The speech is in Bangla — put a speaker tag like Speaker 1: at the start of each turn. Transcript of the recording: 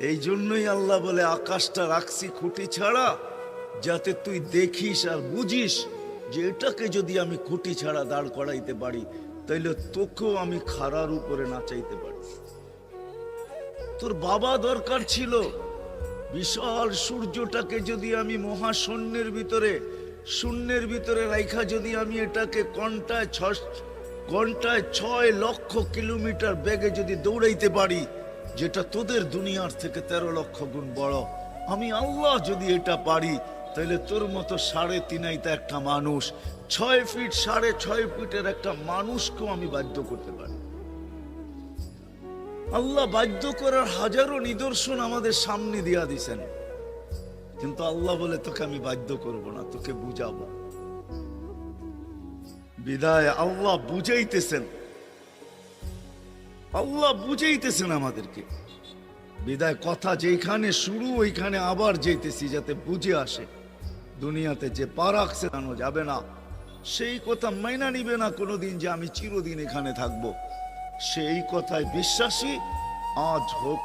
Speaker 1: এই জন্যই আল্লাহ বলে আকাশটা রাখছি খুঁটি ছাড়া, যাতে তুই দেখিস আর বুঝিস যে এটাকে যদি আমি খুঁটি ছাড়া দাঁড় করাইতে পারি, তাইলে তোকেও আমি খাড়ার উপরে নাচাইতে পারি। তোর বাবা দরকার ছিল বিশাল সূর্যটাকে যদি আমি মহাশূন্যের ভিতরে রাইখা যদি আমি এটাকে ঘন্টায় 6 লক্ষ কিলোমিটার বেগে যদি দৌড়াইতে পারি, যেটা তোদের দুনিয়ার থেকে 13 লক্ষ গুণ বড়, আমি আল্লাহ যদি এটা পারি, তাহলে তোর মতো 3.5 একটা মানুষ, 6 ফিট 6.5 ফিটের একটা মানুষকেও আমি বাধ্য করতে পারি। আল্লাহ বাধ্য করার হাজারো নিদর্শন আমাদের সামনে দিয়া দিছেন, কিন্তু আল্লাহ বলে তোকে আমি বাধ্য করব না, তোকে বুঝাবো। বিদায় আল্লাহ বুঝাইতেছেন আমাদেরকে। বিদায় কথা যেখানে শুরু ওইখানে আবার যেতেছি, যাতে বুঝে আসে। দুনিয়াতে যে পা রাখছে জানো যাবে না, সেই কথা মাইনা নিবে না কোনোদিন যে আমি চিরদিন এখানে থাকবো। সেই কথায় বিশ্বাসী আজ হোক